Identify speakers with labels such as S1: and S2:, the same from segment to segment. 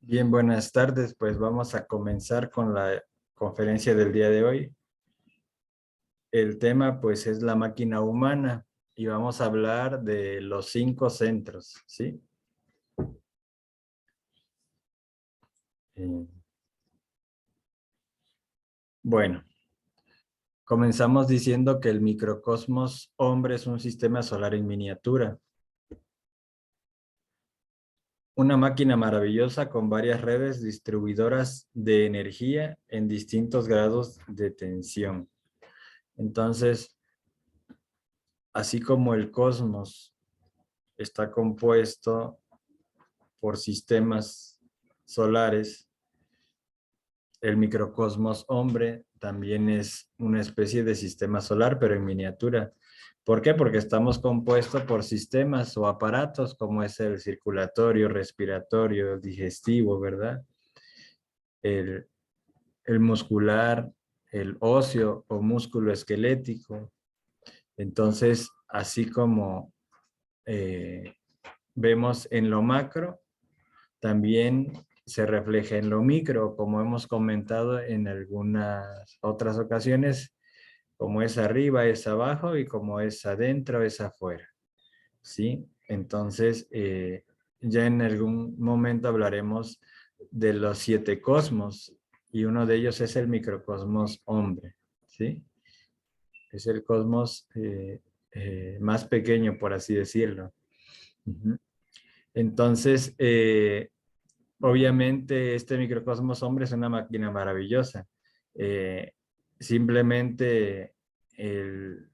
S1: Bien, buenas tardes. Pues vamos a comenzar con la conferencia del día de hoy. El tema pues es la máquina humana y vamos a hablar de los 5 centros, ¿sí? Eh, bueno, comenzamos diciendo que el microcosmos hombre es un sistema solar en miniatura. Una máquina maravillosa con varias redes distribuidoras de energía en distintos grados de tensión. Entonces, así como el cosmos está compuesto por sistemas solares, el microcosmos hombre también es una especie de sistema solar, pero en miniatura. ¿Por qué? Porque estamos compuestos por sistemas o aparatos como es el circulatorio, respiratorio, digestivo, ¿verdad? El, el muscular, el óseo o músculo esquelético. Entonces, así como vemos en lo macro, también se refleja en lo micro, como hemos comentado en algunas otras ocasiones, como es arriba es abajo y como es adentro es afuera, ¿sí? Entonces, ya en algún momento hablaremos de los 7 cosmos y uno de ellos es el microcosmos hombre, ¿sí? Es el cosmos más pequeño, por así decirlo. Ujú. Entonces, obviamente este microcosmos hombre es una máquina maravillosa. Eh, Simplemente el,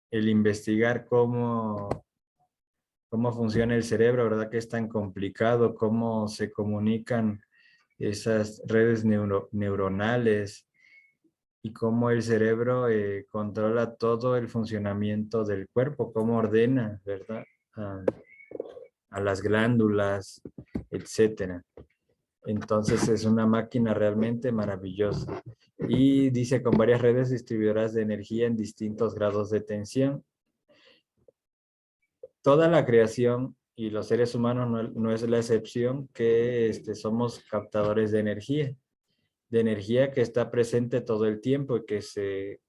S1: el investigar cómo funciona el cerebro, ¿verdad? Que es tan complicado, cómo se comunican esas redes neuronales y cómo el cerebro controla todo el funcionamiento del cuerpo, cómo ordena, ¿verdad? A las glándulas, etcétera. Entonces es una máquina realmente maravillosa. Y dice con varias redes distribuidoras de energía en distintos grados de tensión. Toda la creación y los seres humanos no es la excepción que somos captadores de energía que está presente todo el tiempo y que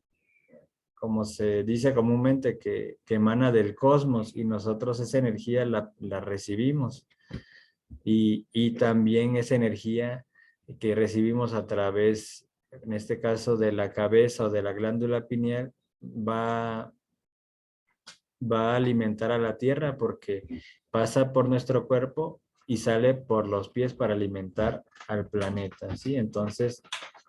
S1: como se dice comúnmente, que emana del cosmos y nosotros esa energía la recibimos. Y también esa energía que recibimos a través, en este caso, de la cabeza o de la glándula pineal, va a alimentar a la tierra porque pasa por nuestro cuerpo y sale por los pies para alimentar al planeta, ¿sí? Entonces,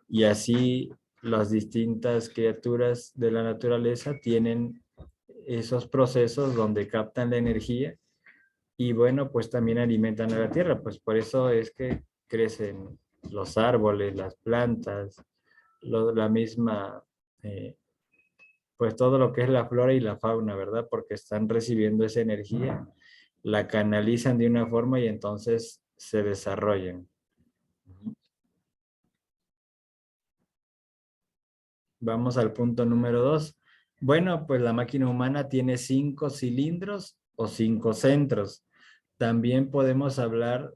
S1: y así las distintas criaturas de la naturaleza tienen esos procesos donde captan la energía y bueno, pues también alimentan a la tierra, pues por eso es que crecen los árboles, las plantas, la misma, eh, pues todo lo que es la flora y la fauna, ¿verdad? Porque están recibiendo esa energía, la canalizan de una forma y entonces se desarrollan. Vamos al punto número 2. Bueno, pues la máquina humana tiene 5 cilindros o 5 centros. También podemos hablar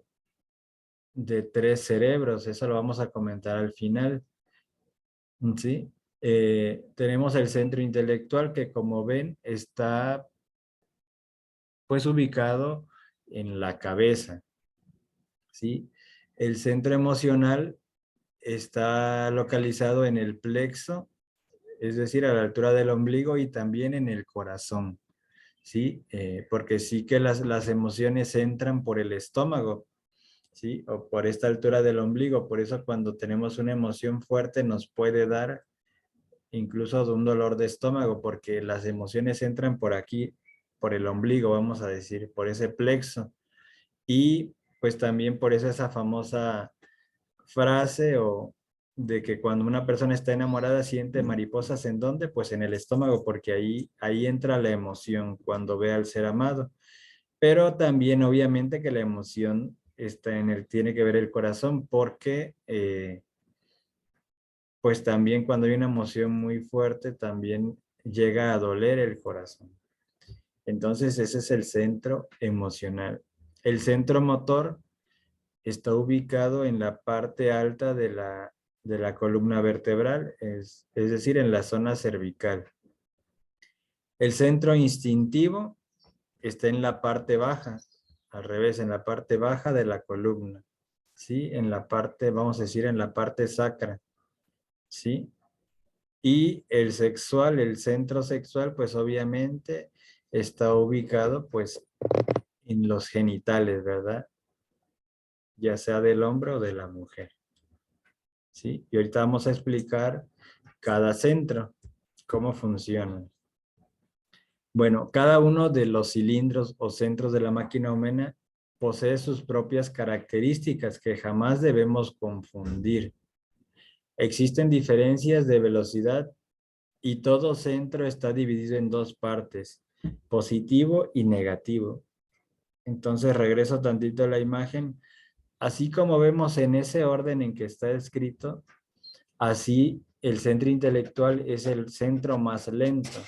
S1: de 3 cerebros, eso lo vamos a comentar al final, ¿sí? Tenemos el centro intelectual que, como ven, está pues ubicado en la cabeza, ¿sí? El centro emocional está localizado en el plexo, es decir, a la altura del ombligo y también en el corazón, ¿sí? Porque sí que las emociones entran por el estómago, ¿sí? O por esta altura del ombligo. Por eso cuando tenemos una emoción fuerte nos puede dar incluso de un dolor de estómago, porque las emociones entran por aquí, por el ombligo, vamos a decir, por ese plexo. Y pues también por eso esa famosa frase o de que cuando una persona está enamorada siente mariposas en dónde, pues en el estómago, porque ahí entra la emoción cuando ve al ser amado. Pero también obviamente que la emoción está tiene que ver el corazón, porque pues también cuando hay una emoción muy fuerte, también llega a doler el corazón. Entonces ese es el centro emocional. El centro motor está ubicado en la parte alta de la columna vertebral, es decir, en la zona cervical. El centro instintivo está en la parte baja, al revés, en la parte baja de la columna, ¿sí? En la parte, vamos a decir, en la parte sacra, ¿sí? Y el sexual, el centro sexual, pues obviamente está ubicado, pues, en los genitales, ¿verdad? Ya sea del hombre o de la mujer, ¿sí? Y ahorita vamos a explicar cada centro, cómo funciona. Bueno, cada uno de los cilindros o centros de la máquina humana posee sus propias características que jamás debemos confundir. Existen diferencias de velocidad y todo centro está dividido en dos partes, positivo y negativo. Entonces regreso tantito a la imagen. Así como vemos en ese orden en que está escrito, así el centro intelectual es el centro más lento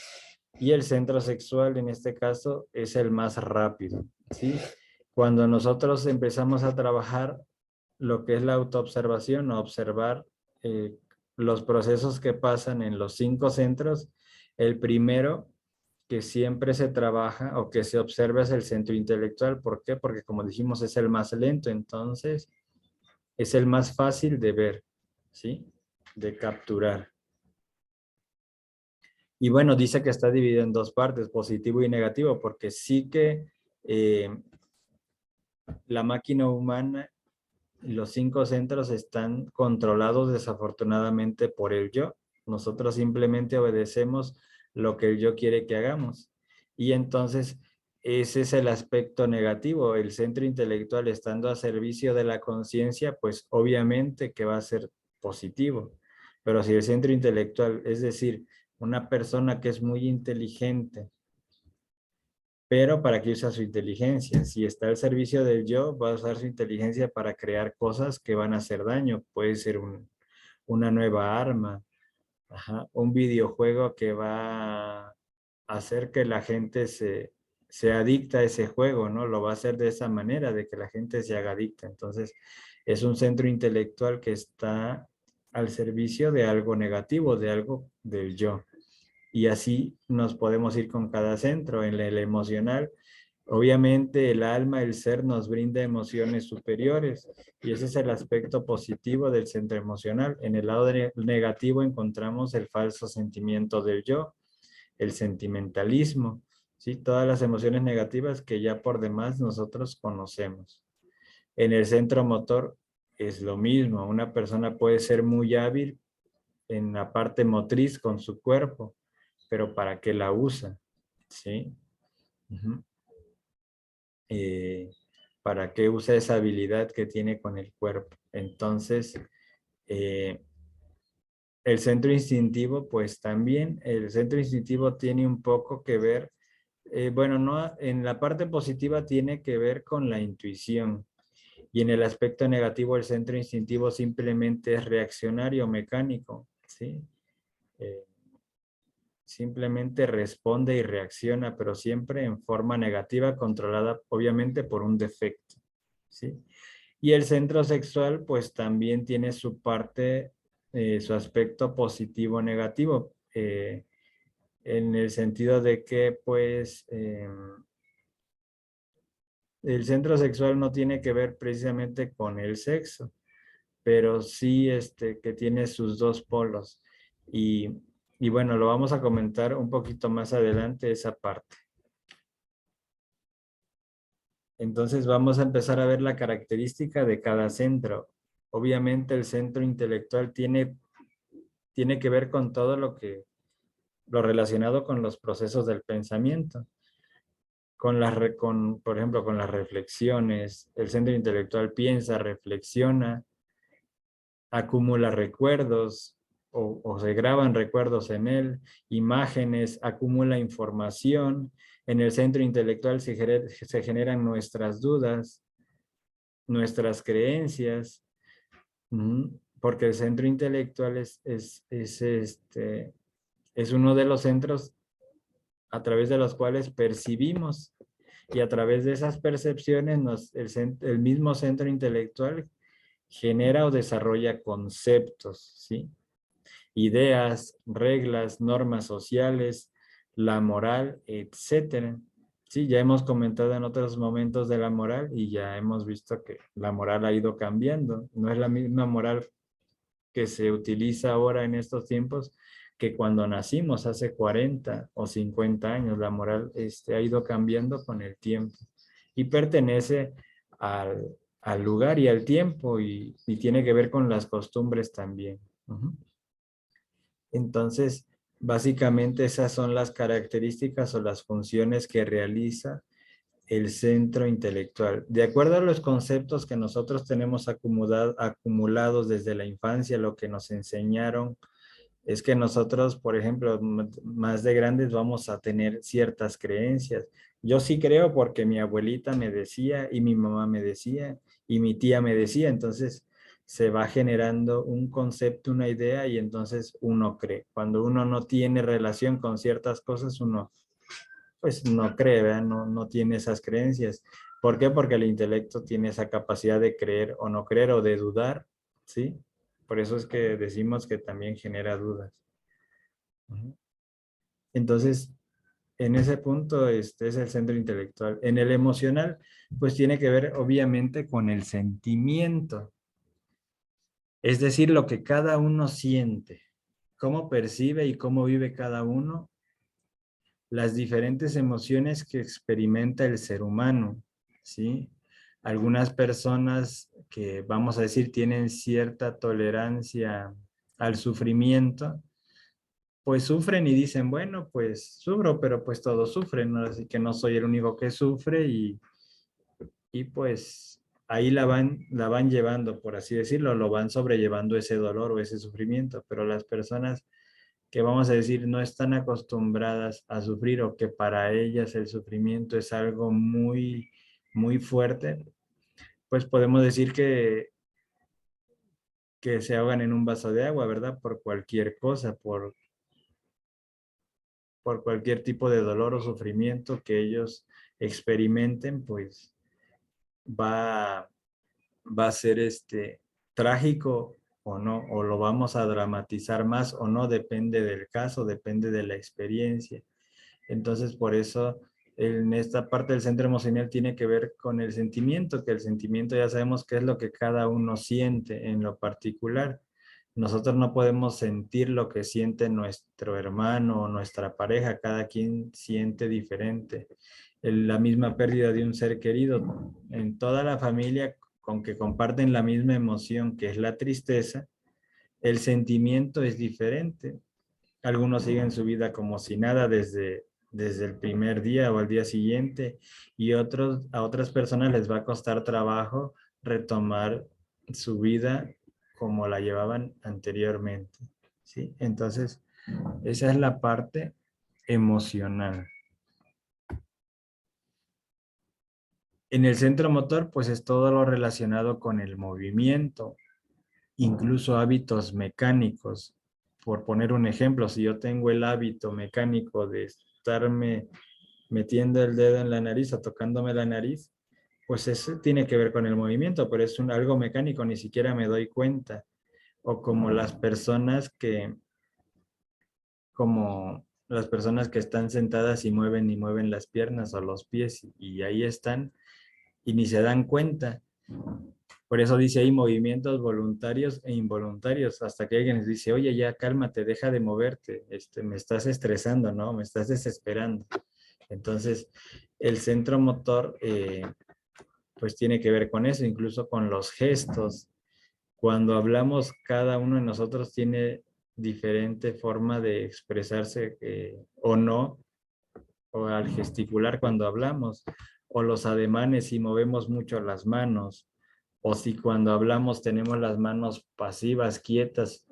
S1: y el centro sexual en este caso es el más rápido, ¿sí? Cuando nosotros empezamos a trabajar lo que es la autoobservación o observar eh, los procesos que pasan en los 5 centros, el primero que siempre se trabaja o que se observa es el centro intelectual. ¿Por qué? Porque como dijimos es el más lento, entonces es el más fácil de ver, ¿sí? De capturar. Y bueno, dice que está dividido en dos partes, positivo y negativo, porque sí que la máquina humana, los 5 centros están controlados desafortunadamente por el yo. Nosotros simplemente obedecemos lo que el yo quiere que hagamos. Y entonces ese es el aspecto negativo. El centro intelectual estando a servicio de la conciencia, pues obviamente que va a ser positivo. Pero si el centro intelectual, es decir, una persona que es muy inteligente, pero ¿para qué usa su inteligencia? Si está al servicio del yo, va a usar su inteligencia para crear cosas que van a hacer daño. Puede ser una nueva arma, ajá, un videojuego que va a hacer que la gente se adicta a ese juego, ¿no? Lo va a hacer de esa manera, de que la gente se haga adicta. Entonces, es un centro intelectual que está al servicio de algo negativo, de algo del yo. Y así nos podemos ir con cada centro. En el emocional, obviamente el alma, el ser nos brinda emociones superiores y ese es el aspecto positivo del centro emocional. En el lado negativo encontramos el falso sentimiento del yo, el sentimentalismo, ¿sí? Todas las emociones negativas que ya por demás nosotros conocemos. En el centro motor es lo mismo. Una persona puede ser muy hábil en la parte motriz con su cuerpo, pero ¿para qué la usa? ¿Sí? Uh-huh. ¿Para qué usa esa habilidad que tiene con el cuerpo? Entonces, eh, el centro instintivo, pues también, el centro instintivo tiene un poco que ver, bueno, no, en la parte positiva tiene que ver con la intuición y en el aspecto negativo el centro instintivo simplemente es reaccionario mecánico, ¿sí? Eh, Simplemente responde y reacciona, pero siempre en forma negativa, controlada obviamente por un defecto, ¿sí? Y el centro sexual, pues también tiene su parte, su aspecto positivo negativo, en el sentido de que, pues, el centro sexual no tiene que ver precisamente con el sexo, pero sí que tiene sus dos polos. Y, y bueno, lo vamos a comentar un poquito más adelante esa parte. Entonces vamos a empezar a ver la característica de cada centro. Obviamente el centro intelectual tiene que ver con todo lo relacionado con los procesos del pensamiento. Por ejemplo, con las reflexiones. El centro intelectual piensa, reflexiona, acumula recuerdos o se graban recuerdos en él, imágenes, acumula información. En el centro intelectual se generan nuestras dudas, nuestras creencias, porque el centro intelectual es uno de los centros a través de los cuales percibimos Y a través de esas percepciones, el mismo centro intelectual genera o desarrolla conceptos, ¿sí? Ideas, reglas, normas sociales, la moral, etcétera. Sí, ya hemos comentado en otros momentos de la moral y ya hemos visto que la moral ha ido cambiando. No es la misma moral que se utiliza ahora en estos tiempos que cuando nacimos hace 40 o 50 años. La moral ha ido cambiando con el tiempo y pertenece al lugar y al tiempo y tiene que ver con las costumbres también. Entonces, básicamente esas son las características o las funciones que realiza el centro intelectual. De acuerdo a los conceptos que nosotros tenemos acumulados desde la infancia, lo que nos enseñaron es que nosotros, por ejemplo, más de grandes vamos a tener ciertas creencias. Yo sí creo porque mi abuelita me decía y mi mamá me decía y mi tía me decía, entonces se va generando un concepto, una idea y entonces uno cree. Cuando uno no tiene relación con ciertas cosas, uno pues no cree, ¿verdad? No tiene esas creencias. ¿Por qué? Porque el intelecto tiene esa capacidad de creer o no creer o de dudar, ¿sí? Por eso es que decimos que también genera dudas. Entonces, en ese punto, este es el centro intelectual. En el emocional, pues tiene que ver obviamente con el sentimiento, es decir, lo que cada uno siente, cómo percibe y cómo vive cada uno las diferentes emociones que experimenta el ser humano, ¿sí? Algunas personas que, vamos a decir, tienen cierta tolerancia al sufrimiento, pues sufren y dicen, bueno, pues sufro, pero pues todos sufren, ¿no? Así que no soy el único que sufre y pues ahí la van llevando, por así decirlo, lo van sobrellevando ese dolor o ese sufrimiento, pero las personas que vamos a decir no están acostumbradas a sufrir o que para ellas el sufrimiento es algo muy, muy fuerte, pues podemos decir que se ahogan en un vaso de agua, ¿verdad? Por cualquier cosa, por cualquier tipo de dolor o sufrimiento que ellos experimenten, pues va, va a ser trágico o no, o lo vamos a dramatizar más o no, depende del caso, depende de la experiencia. Entonces, por eso en esta parte del centro emocional tiene que ver con el sentimiento, que el sentimiento ya sabemos qué es lo que cada uno siente en lo particular. Nosotros no podemos sentir lo que siente nuestro hermano o nuestra pareja, cada quien siente diferente. La misma pérdida de un ser querido en toda la familia, con que comparten la misma emoción que es la tristeza, el sentimiento es diferente. Algunos siguen su vida como si nada desde el primer día o al día siguiente y a otras personas les va a costar trabajo retomar su vida como la llevaban anteriormente, ¿sí? Entonces, esa es la parte emocional. En el centro motor, pues es todo lo relacionado con el movimiento, incluso hábitos mecánicos. Por poner un ejemplo, si yo tengo el hábito mecánico de estarme metiendo el dedo en la nariz o tocándome la nariz, pues eso tiene que ver con el movimiento, pero es algo mecánico, ni siquiera me doy cuenta. O como las personas que están sentadas y mueven las piernas o los pies y ahí están y ni se dan cuenta. Por eso dice ahí movimientos voluntarios e involuntarios, hasta que alguien les dice, oye, ya cálmate, deja de moverte, me estás estresando, ¿no? Me estás desesperando. Entonces, el centro motor, pues tiene que ver con eso, incluso con los gestos. Cuando hablamos, cada uno de nosotros tiene diferente forma de expresarse o no, o al gesticular cuando hablamos, o los ademanes si movemos mucho las manos, o si cuando hablamos tenemos las manos pasivas, quietas,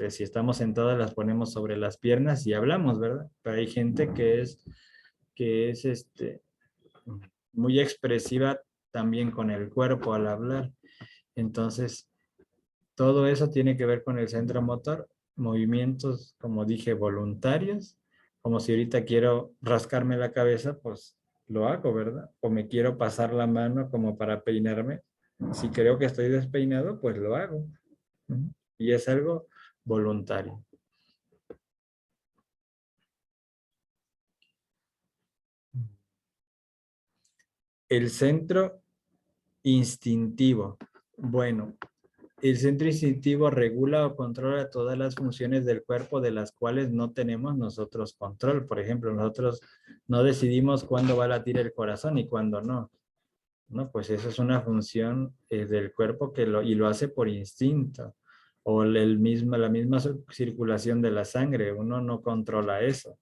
S1: si estamos sentados las ponemos sobre las piernas y hablamos, ¿verdad? Pero hay gente que es muy expresiva también con el cuerpo al hablar. Entonces, todo eso tiene que ver con el centro motor, movimientos, como dije, voluntarios, como si ahorita quiero rascarme la cabeza, pues lo hago, ¿verdad? O me quiero pasar la mano como para peinarme. Si creo que estoy despeinado, pues lo hago. Ujú. Y es algo voluntario. El centro instintivo. Bueno, el centro instintivo regula o controla todas las funciones del cuerpo de las cuales no tenemos nosotros control. Por ejemplo, nosotros no decidimos cuándo va a latir el corazón y cuándo no. No, pues eso es una función del cuerpo y lo hace por instinto. O la misma circulación de la sangre, uno no controla eso.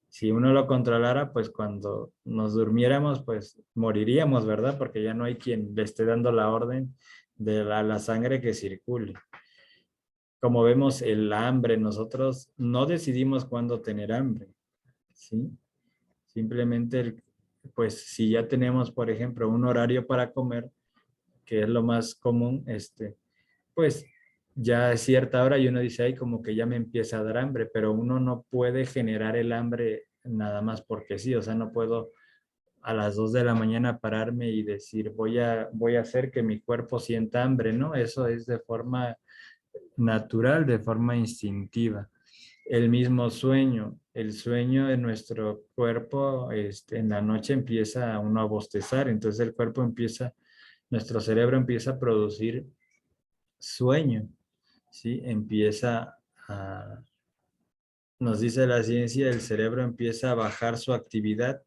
S1: Si uno lo controlara, pues cuando nos durmiéramos, pues moriríamos, ¿verdad? Porque ya no hay quien le esté dando la orden de la sangre que circule. Como vemos, el hambre, nosotros no decidimos cuándo tener hambre, ¿sí? Simplemente, pues si ya tenemos, por ejemplo, un horario para comer, que es lo más común, pues ya es cierta hora y uno dice, ay, como que ya me empieza a dar hambre, pero uno no puede generar el hambre nada más porque sí, o sea, no puedo a las 2 de la mañana pararme y decir, voy a hacer que mi cuerpo sienta hambre, ¿no? Eso es de forma natural, de forma instintiva. El mismo sueño, el sueño de nuestro cuerpo, en la noche empieza uno a bostezar, entonces el cuerpo empieza, nuestro cerebro empieza a producir sueño, ¿sí? Nos dice la ciencia, el cerebro empieza a bajar su actividad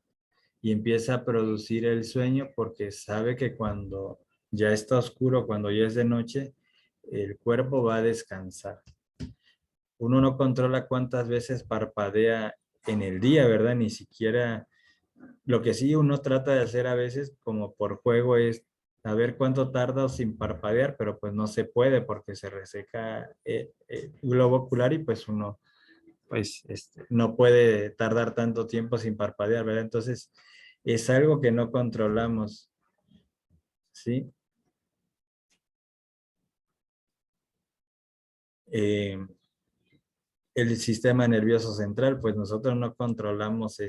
S1: y empieza a producir el sueño porque sabe que cuando ya está oscuro, cuando ya es de noche, el cuerpo va a descansar. Uno no controla cuántas veces parpadea en el día, ¿verdad? Ni siquiera, lo que sí uno trata de hacer a veces como por juego es saber cuánto tarda sin parpadear, pero pues no se puede porque se reseca el globo ocular y pues uno pues no puede tardar tanto tiempo sin parpadear, ¿verdad? Entonces es algo que no controlamos, ¿sí? Eh, el sistema nervioso central, pues nosotros no controlamos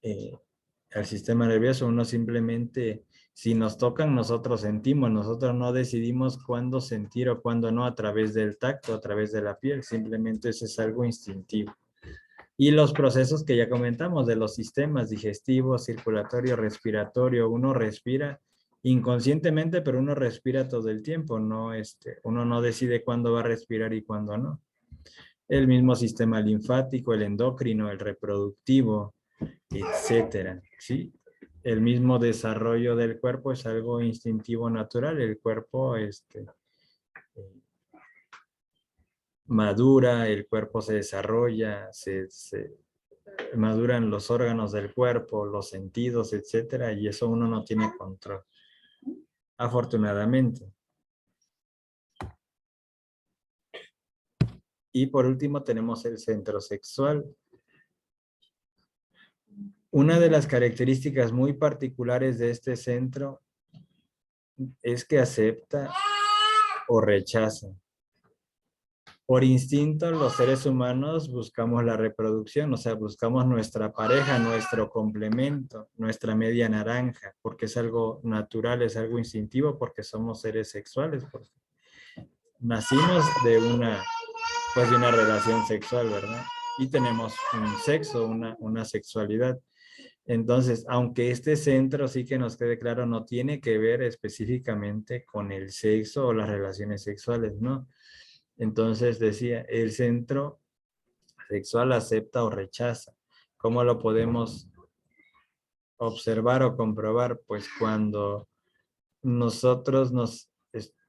S1: eh, al sistema nervioso, uno simplemente, si nos tocan, nosotros sentimos, nosotros no decidimos cuándo sentir o cuándo no a través del tacto, a través de la piel, simplemente eso es algo instintivo. Y los procesos que ya comentamos de los sistemas digestivo, circulatorio, respiratorio, uno respira inconscientemente, pero uno respira todo el tiempo, no uno no decide cuándo va a respirar y cuándo no. El mismo sistema linfático, el endocrino, el reproductivo, etcétera, ¿sí? El mismo desarrollo del cuerpo es algo instintivo natural, el cuerpo madura, el cuerpo se desarrolla, se maduran los órganos del cuerpo, los sentidos, etcétera, y eso uno no tiene control, afortunadamente. Y por último tenemos el centro sexual. Una de las características muy particulares de este centro es que acepta o rechaza. Por instinto, los seres humanos buscamos la reproducción, o sea, buscamos nuestra pareja, nuestro complemento, nuestra media naranja, porque es algo natural, es algo instintivo, porque somos seres sexuales, porque nacimos pues de una relación sexual, ¿verdad? Y tenemos un sexo, una sexualidad. Entonces, aunque este centro sí que nos quede claro, no tiene que ver específicamente con el sexo o las relaciones sexuales, ¿no? Entonces decía, el centro sexual acepta o rechaza. ¿Cómo lo podemos observar o comprobar? Pues cuando nosotros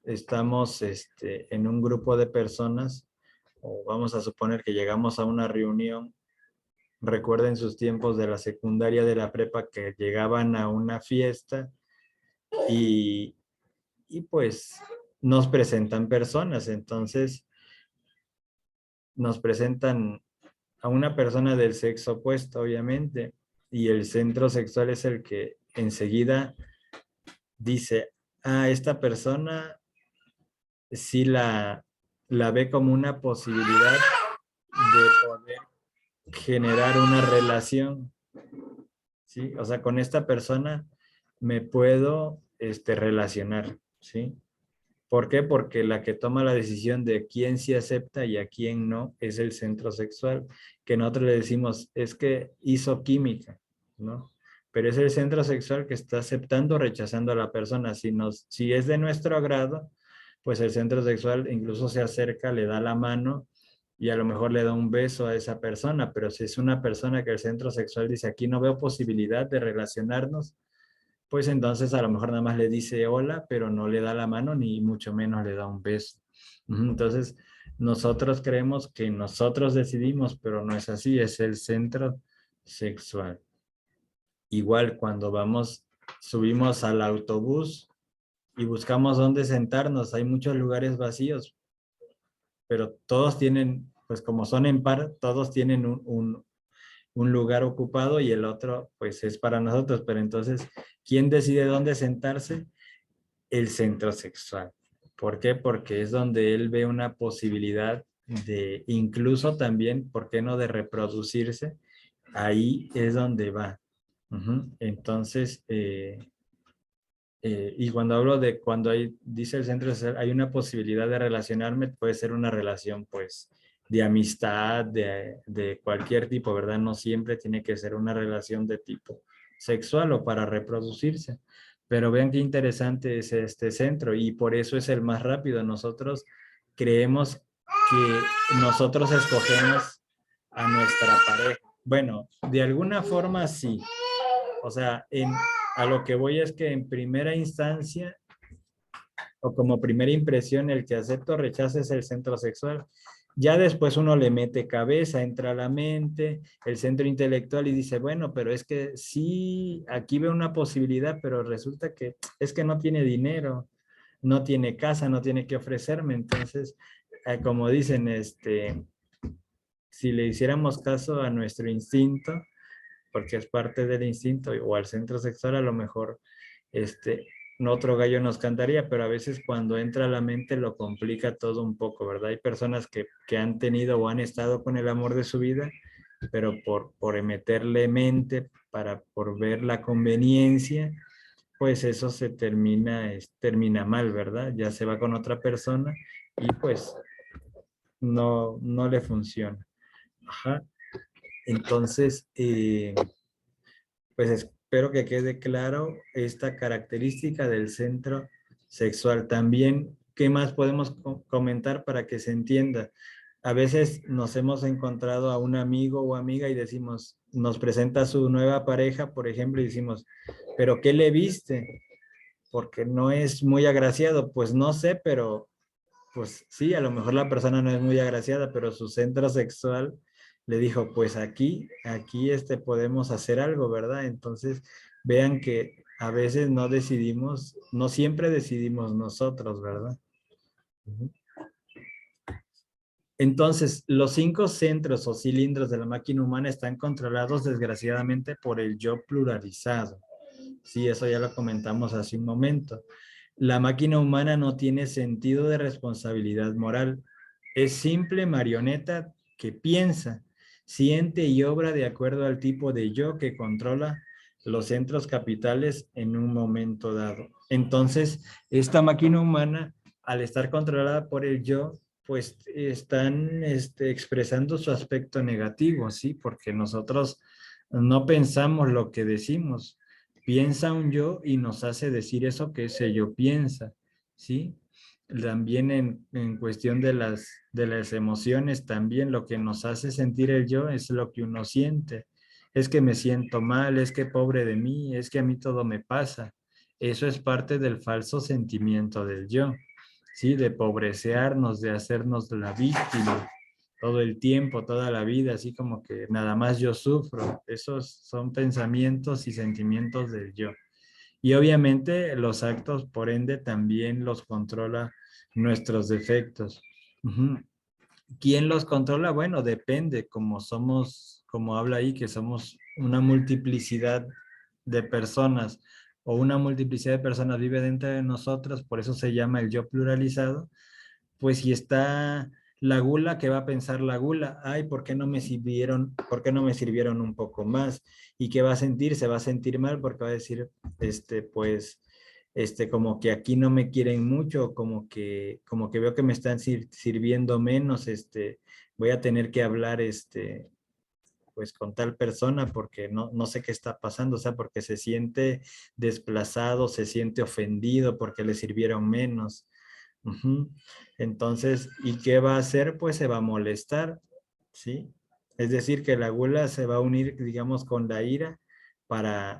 S1: estamos en un grupo de personas, o vamos a suponer que llegamos a una reunión, recuerden sus tiempos de la secundaria, de la prepa, que llegaban a una fiesta y, y pues nos presentan personas, entonces nos presentan a una persona del sexo opuesto, obviamente, y el centro sexual es el que enseguida dice, esta persona sí la ve como una posibilidad de poder generar una relación. ¿sí? O sea, con esta persona me puedo relacionar, ¿sí? ¿Por qué? Porque la que toma la decisión de quién sí acepta y a quién no es el centro sexual, que nosotros le decimos, es que hizo química, ¿no? Pero es el centro sexual que está aceptando o rechazando a la persona. Si es de nuestro agrado, pues el centro sexual incluso se acerca, le da la mano y a lo mejor le da un beso a esa persona, pero si es una persona que el centro sexual dice, aquí no veo posibilidad de relacionarnos, pues entonces a lo mejor nada más le dice hola, pero no le da la mano ni mucho menos le da un beso. Entonces, nosotros creemos que nosotros decidimos, pero no es así, es el centro sexual. Igual cuando subimos al autobús y buscamos dónde sentarnos, hay muchos lugares vacíos, pero todos tienen, pues como son en par, todos tienen un lugar ocupado y el otro pues es para nosotros, pero entonces, ¿quién decide dónde sentarse? El centro sexual. ¿Por qué? Porque es donde él ve una posibilidad de, incluso también, ¿por qué no?, de reproducirse. Ahí es donde va. Entonces, y cuando hablo de cuando dice el centro social, hay una posibilidad de relacionarme, puede ser una relación, pues, de amistad, de cualquier tipo, ¿verdad? No siempre tiene que ser una relación de tipo sexual o para reproducirse. Pero vean qué interesante es este centro y por eso es el más rápido. Nosotros creemos que nosotros escogemos a nuestra pareja. Bueno, de alguna forma sí. O sea, a lo que voy es que en primera instancia o como primera impresión el que acepta o rechaza es el centro sexual. Ya después uno le mete cabeza, entra a la mente, el centro intelectual y dice, bueno, pero es que sí, aquí veo una posibilidad, pero resulta que es que no tiene dinero, no tiene casa, no tiene que ofrecerme. Entonces, como dicen, si le hiciéramos caso a nuestro instinto, porque es parte del instinto, o al centro sexual, a lo mejor este, otro gallo nos cantaría, pero a veces cuando entra a la mente lo complica todo un poco, ¿verdad? Hay personas que han tenido o han estado con el amor de su vida, pero por meterle mente, por ver la conveniencia, pues eso termina mal, ¿verdad? Ya se va con otra persona y pues no le funciona. Ajá. Entonces, pues espero que quede claro esta característica del centro sexual. También, ¿qué más podemos comentar para que se entienda? A veces nos hemos encontrado a un amigo o amiga y decimos, nos presenta su nueva pareja, por ejemplo, y decimos, ¿pero qué le viste? Porque no es muy agraciado. Pues no sé, pero pues sí, a lo mejor la persona no es muy agraciada, pero su centro sexual le dijo, pues aquí podemos hacer algo, ¿verdad? Entonces, vean que a veces no decidimos, no siempre decidimos nosotros, ¿verdad? Ujú. Entonces, los 5 centros o cilindros de la máquina humana están controlados desgraciadamente por el yo pluralizado. Sí, eso ya lo comentamos hace un momento. La máquina humana no tiene sentido de responsabilidad moral. Es simple marioneta que piensa, siente y obra de acuerdo al tipo de yo que controla los centros capitales en un momento dado. Entonces, esta máquina humana, al estar controlada por el yo, pues están expresando su aspecto negativo, ¿sí? Porque nosotros no pensamos lo que decimos. Piensa un yo y nos hace decir eso que ese yo piensa, ¿sí? También en cuestión de las emociones, también lo que nos hace sentir el yo es lo que uno siente. Es que me siento mal, es que pobre de mí, es que a mí todo me pasa. Eso es parte del falso sentimiento del yo, ¿sí? De pobrecearnos, de hacernos la víctima todo el tiempo, toda la vida, así como que nada más yo sufro. Esos son pensamientos y sentimientos del yo. Y obviamente los actos, por ende, también los controla nuestros defectos. Ujú. ¿Quién los controla? Bueno, depende, como somos, como habla ahí, que somos una multiplicidad de personas o una multiplicidad de personas vive dentro de nosotros, por eso se llama el yo pluralizado, pues si está La gula, ¿qué va a pensar la gula? Ay, por qué no me sirvieron un poco más? ¿Y qué va a sentir? Se va a sentir mal porque va a decir, pues, como que aquí no me quieren mucho, como que veo que me están sirviendo menos, voy a tener que hablar, pues con tal persona porque no sé qué está pasando, o sea, porque se siente desplazado, se siente ofendido porque le sirvieron menos. Ujú. Entonces, ¿y qué va a hacer? Pues se va a molestar, ¿sí? Es decir, que la gula se va a unir, digamos, con la ira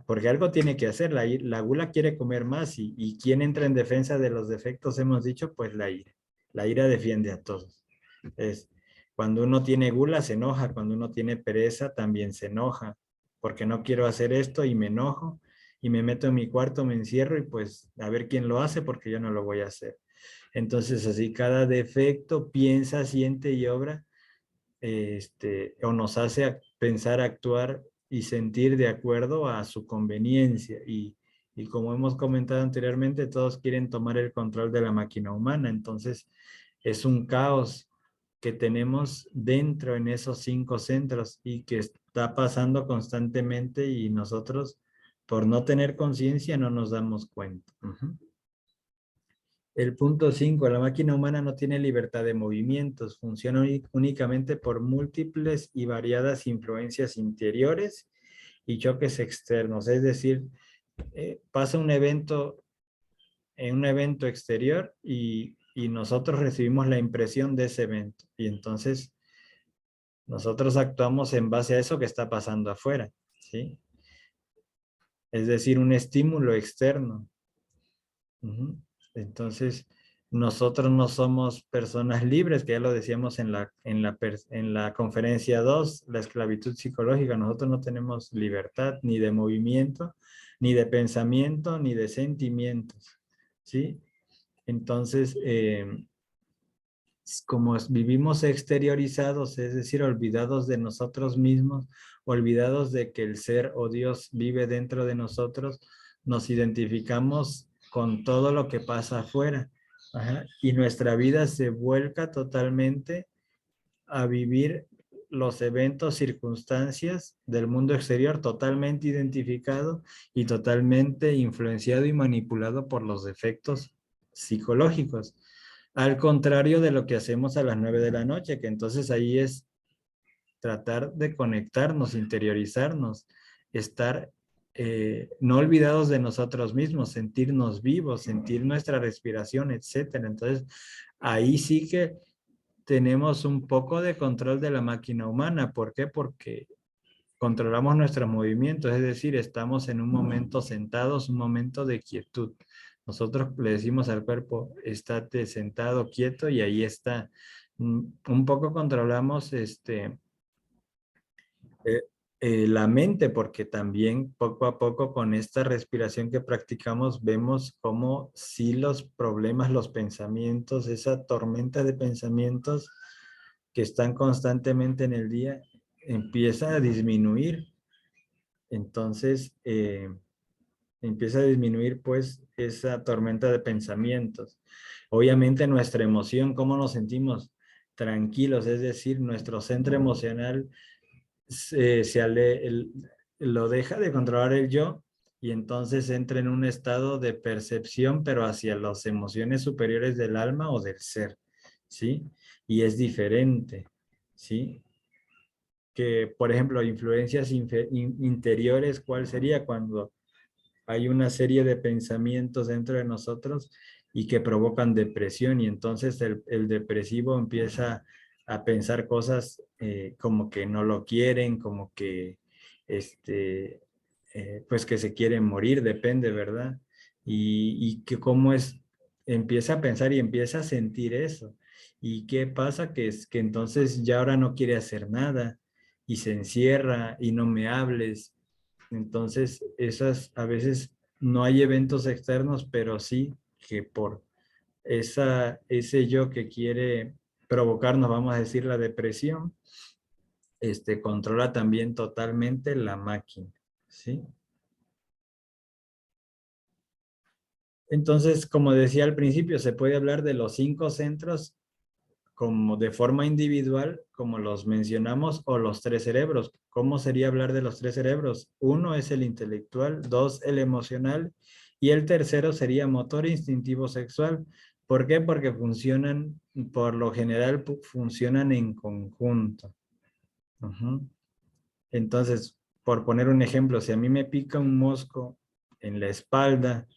S1: porque algo tiene que hacer. La gula quiere comer más y ¿quién entra en defensa de los defectos? Hemos dicho, pues la ira. La ira defiende a todos. Es, cuando uno tiene gula se enoja, cuando uno tiene pereza también se enoja, porque no quiero hacer esto y me enojo y me meto en mi cuarto, me encierro y pues a ver quién lo hace porque yo no lo voy a hacer. Entonces, así cada defecto piensa, siente y obra, o nos hace pensar, actuar y sentir de acuerdo a su conveniencia. Y como hemos comentado anteriormente, todos quieren tomar el control de la máquina humana. Entonces, es un caos que tenemos dentro en esos 5 centros y que está pasando constantemente y nosotros, por no tener conciencia, no nos damos cuenta. Ujú. El punto 5, la máquina humana no tiene libertad de movimientos, funciona únicamente por múltiples y variadas influencias interiores y choques externos. Es decir, pasa un evento en un evento exterior y nosotros recibimos la impresión de ese evento. Y entonces nosotros actuamos en base a eso que está pasando afuera, ¿sí? Es decir, un estímulo externo. Ujú. Entonces, nosotros no somos personas libres, que ya lo decíamos en la conferencia 2, la esclavitud psicológica. Nosotros no tenemos libertad ni de movimiento, ni de pensamiento, ni de sentimientos, ¿sí? Entonces, como vivimos exteriorizados, es decir, olvidados de nosotros mismos, olvidados de que el ser o Dios vive dentro de nosotros, nos identificamos con todo lo que pasa afuera. Ajá. Y nuestra vida se vuelca totalmente a vivir los eventos, circunstancias del mundo exterior totalmente identificado y totalmente influenciado y manipulado por los efectos psicológicos. Al contrario de lo que hacemos a las 9 de la noche, que entonces ahí es tratar de conectarnos, interiorizarnos, estar no olvidados de nosotros mismos, sentirnos vivos, sentir nuestra respiración, etcétera. Entonces, ahí sí que tenemos un poco de control de la máquina humana. ¿Por qué? Porque controlamos nuestros movimientos, es decir, estamos en un momento sentados, un momento de quietud. Nosotros le decimos al cuerpo, estate sentado, quieto, y ahí está. Un poco controlamos eh, la mente, porque también poco a poco con esta respiración que practicamos vemos cómo si los problemas, los pensamientos, esa tormenta de pensamientos que están constantemente en el día, empieza a disminuir. Entonces, empieza a disminuir pues esa tormenta de pensamientos. Obviamente nuestra emoción, ¿cómo nos sentimos? Tranquilos, es decir, nuestro centro emocional lo deja de controlar el yo y entonces entra en un estado de percepción, pero hacia las emociones superiores del alma o del ser, ¿sí? Y es diferente, ¿sí? Que, por ejemplo, influencias interiores, ¿cuál sería cuando hay una serie de pensamientos dentro de nosotros y que provocan depresión y entonces el depresivo empieza a pensar cosas como que no lo quieren, como que pues que se quieren morir, depende, ¿verdad? Y que cómo es, empieza a pensar y empieza a sentir eso. ¿Y qué pasa? Que es que entonces ya ahora no quiere hacer nada y se encierra y no me hables. Entonces, esas a veces no hay eventos externos, pero sí que por ese yo que quiere provocarnos, vamos a decir, la depresión, controla también totalmente la máquina, ¿sí? Entonces, como decía al principio, se puede hablar de los 5 centros como de forma individual, como los mencionamos, o los tres cerebros. ¿Cómo sería hablar de los tres cerebros? Uno es el intelectual, dos el emocional y el tercero sería motor instintivo sexual. ¿Por qué? Porque funcionan, por lo general, funcionan en conjunto. Ujú. Entonces, por poner un ejemplo, si a mí me pica un mosco en la espalda,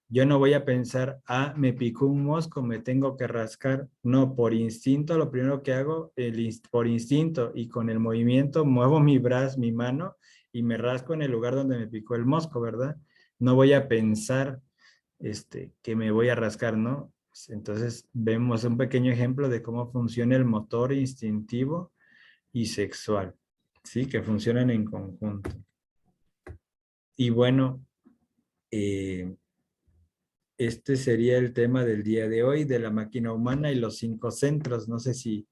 S1: yo no voy a pensar, me picó un mosco, me tengo que rascar. No, por instinto, lo primero que hago, por instinto y con el movimiento, muevo mi brazo, mi mano y me rasco en el lugar donde me picó el mosco, ¿verdad? No voy a pensar que me voy a rascar, ¿no? Entonces, vemos un pequeño ejemplo de cómo funciona el motor instintivo y sexual, ¿sí? Que funcionan en conjunto. Y bueno, eh, este sería el tema del día de hoy, de la máquina humana y los 5 centros. No sé si,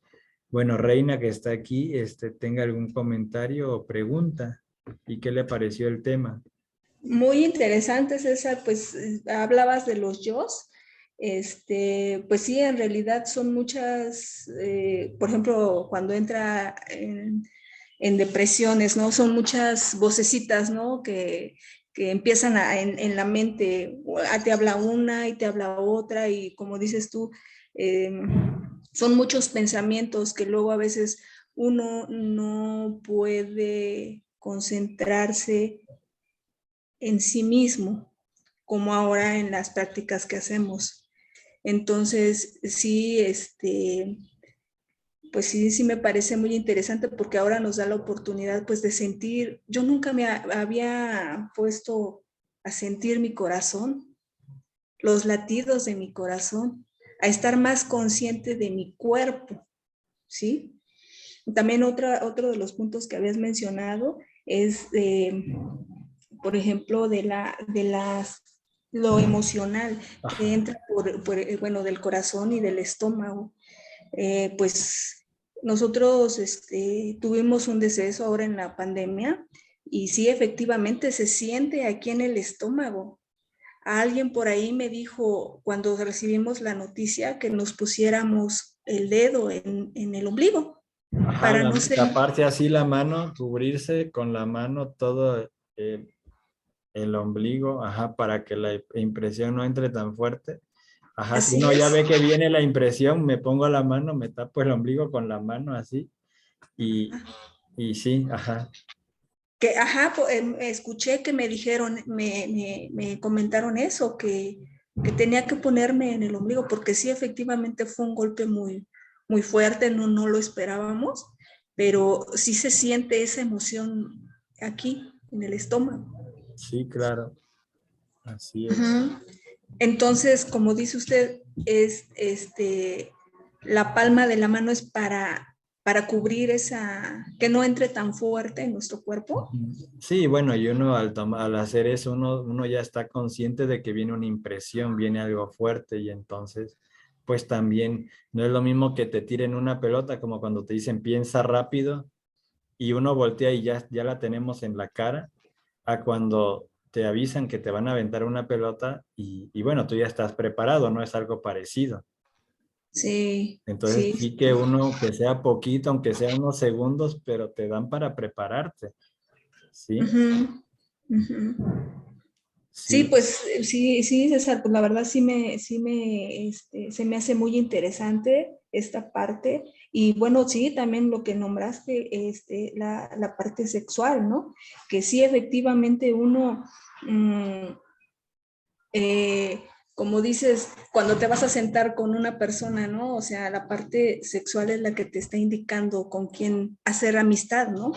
S1: bueno, Reina que está aquí, tenga algún comentario o pregunta. ¿Y qué le pareció el tema?
S2: Muy interesante, César, pues hablabas de los yos. Pues sí, en realidad son muchas, por ejemplo, cuando entra en depresiones, ¿no? Son muchas vocecitas, ¿no? Que empiezan en la mente, te habla una y te habla otra, y como dices tú, eh, son muchos pensamientos que luego a veces uno no puede concentrarse en sí mismo, como ahora en las prácticas que hacemos. Entonces, sí, pues sí, sí me parece muy interesante porque ahora nos da la oportunidad pues de sentir, yo nunca me había puesto a sentir mi corazón, los latidos de mi corazón, a estar más consciente de mi cuerpo, ¿sí? También otro de los puntos que habías mencionado es, por ejemplo, lo emocional que entra bueno, del corazón y del estómago. Pues nosotros tuvimos un deceso ahora en la pandemia y sí, efectivamente se siente aquí en el estómago. Alguien por ahí me dijo cuando recibimos la noticia que nos pusiéramos el dedo en el ombligo
S1: Ajá,
S2: para no ser...
S1: taparse así la mano, cubrirse con la mano todo el ombligo, ajá, para que la impresión no entre tan fuerte. Ajá, si
S2: Así
S1: uno ya
S2: es.
S1: ve que viene la impresión, me pongo la mano, me tapo el ombligo con la mano así y sí, ajá.
S2: Que, ajá, escuché que me dijeron, me comentaron eso, que tenía que ponerme en el ombligo, porque sí, efectivamente fue un golpe muy fuerte, no lo esperábamos, pero sí se siente esa emoción aquí, en el estómago.
S1: Sí, claro, así es.
S2: Ujú. Entonces, como dice usted, es la palma de la mano es para cubrir esa, que no entre tan fuerte en nuestro cuerpo.
S1: Sí, bueno, y uno al hacer eso, uno ya está consciente de que viene una impresión, viene algo fuerte y entonces, pues también no es lo mismo que te tiren una pelota como cuando te dicen piensa rápido y uno voltea y ya la tenemos en la cara, a cuando te avisan que te van a aventar una pelota y bueno, tú ya estás preparado, no es algo parecido.
S2: Sí,
S1: Entonces
S2: sí.
S1: sí que uno, que sea poquito, aunque sea unos segundos, pero te dan para prepararte, ¿sí?
S2: Ujú, ujú. Sí,
S1: Sí.
S2: pues sí, César, pues la verdad se me hace muy interesante esta parte. Y bueno, sí, también lo que nombraste, la parte sexual, ¿no? Que sí, efectivamente uno, mm, como dices, cuando te vas a sentar con una persona, ¿no? O sea, la parte sexual es la que te está indicando con quién hacer amistad, ¿no?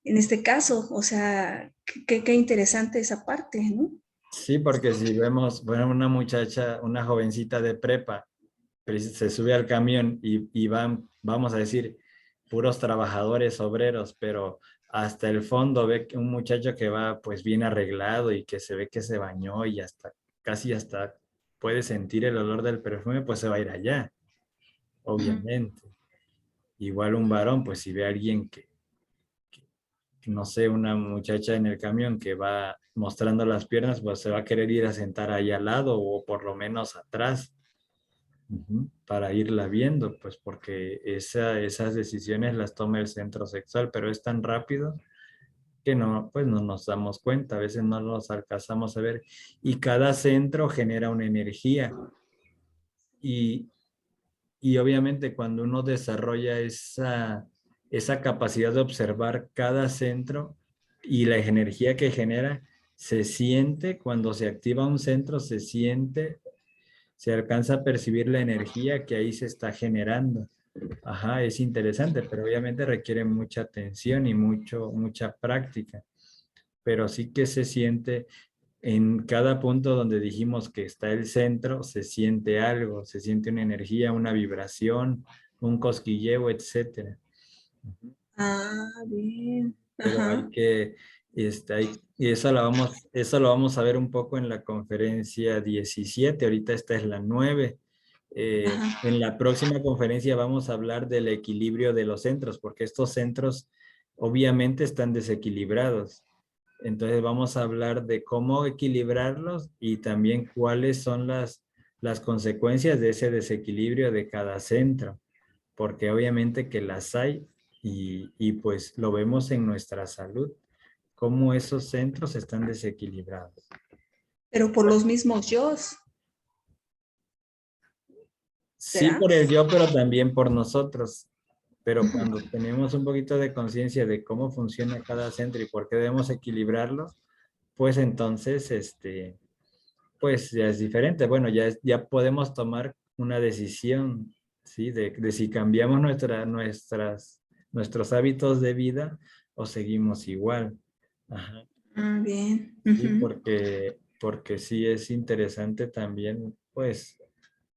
S2: En este caso, o sea, qué interesante esa parte, ¿no?
S1: Sí, porque si vemos, bueno, una muchacha, una jovencita de prepa, se sube al camión y van, vamos a decir, puros trabajadores obreros, pero hasta el fondo ve que un muchacho que va pues bien arreglado y que se ve que se bañó y hasta casi hasta puede sentir el olor del perfume, pues se va a ir allá, obviamente. Igual un varón, pues si ve a alguien no sé, una muchacha en el camión que va mostrando las piernas, pues se va a querer ir a sentar ahí al lado o por lo menos atrás. para irla viendo, pues porque esas decisiones las toma el centro sexual, pero es tan rápido que no, pues no nos damos cuenta, a veces no nos alcanzamos a ver. Y cada centro genera una energía. Y, y obviamente cuando uno desarrolla esa capacidad de observar cada centro y la energía que genera, se siente, cuando se activa un centro, se siente, se alcanza a percibir la energía que ahí se está generando. Ajá, es interesante, pero obviamente requiere mucha atención y mucha práctica. Pero sí que se siente en cada punto donde dijimos que está el centro, se siente algo, se siente una energía, una vibración, un cosquilleo, etcétera.
S2: Ah, bien.
S1: Pero hay
S2: Ajá,
S1: que, y eso lo vamos a ver un poco en la conferencia 17, ahorita esta es la 9. En
S2: ajá.
S1: la próxima conferencia vamos a hablar del equilibrio de los centros, porque estos centros obviamente están desequilibrados. Entonces vamos a hablar de cómo equilibrarlos y también cuáles son las consecuencias de ese desequilibrio de cada centro, porque obviamente que las hay y pues lo vemos en nuestra salud, cómo esos centros están desequilibrados.
S2: Pero por los mismos yo,
S1: Sí
S2: ¿será?
S1: por el yo, pero también por nosotros. Pero cuando tenemos un poquito de conciencia de cómo funciona cada centro y por qué debemos equilibrarlo, pues entonces, pues ya es diferente. Bueno, ya podemos tomar una decisión, ¿sí? De si cambiamos nuestros hábitos de vida o seguimos igual. Ajá.
S2: Ah, bien.
S1: Sí,
S2: Ujú.
S1: porque sí es interesante también, pues,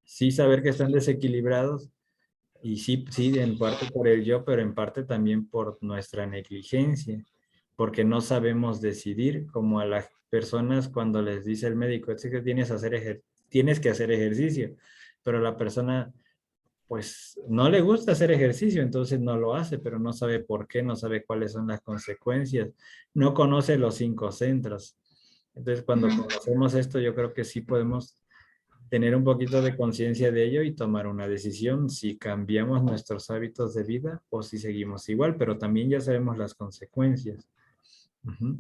S1: sí saber que están desequilibrados y sí, sí, en parte por el yo, pero en parte también por nuestra negligencia, porque no sabemos decidir, como a las personas cuando les dice el médico, es que tienes que hacer ejercicio, pero la persona pues no le gusta hacer ejercicio, entonces no lo hace, pero no sabe por qué, no sabe cuáles son las consecuencias, no conoce los 5 centros. Entonces cuando
S2: Ujú.
S1: conocemos esto, yo creo que sí podemos tener un poquito de conciencia de ello y tomar una decisión si cambiamos nuestros hábitos de vida o si seguimos igual, pero también ya sabemos las consecuencias. Ujú.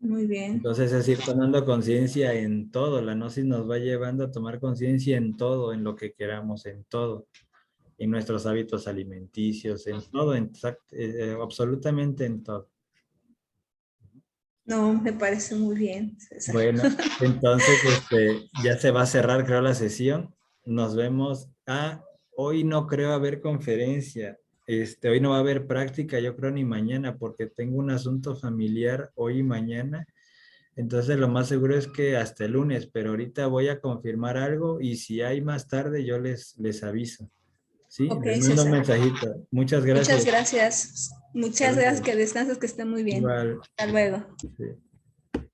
S2: Muy bien.
S1: Entonces es ir tomando conciencia en todo. La gnosis nos va llevando a tomar conciencia en todo, en lo que queramos, en todo, en nuestros hábitos alimenticios, en todo, absolutamente en todo.
S2: No, me parece muy bien, César.
S1: Bueno, entonces ya se va a cerrar, creo, la sesión. Nos vemos. Hoy no creo haber conferencia. Hoy no va a haber práctica, yo creo, ni mañana, porque tengo un asunto familiar hoy y mañana. Entonces, lo más seguro es que hasta el lunes, pero ahorita voy a confirmar algo y si hay más tarde, yo les aviso. ¿Sí?
S2: Ok,
S1: Les mando un
S2: César.
S1: mensajito. Muchas
S2: Muchas
S1: gracias.
S2: gracias. Muchas gracias.
S1: Saludos.
S2: Que descanses, que esté muy bien.
S1: Igual.
S2: Hasta luego.
S1: Sí.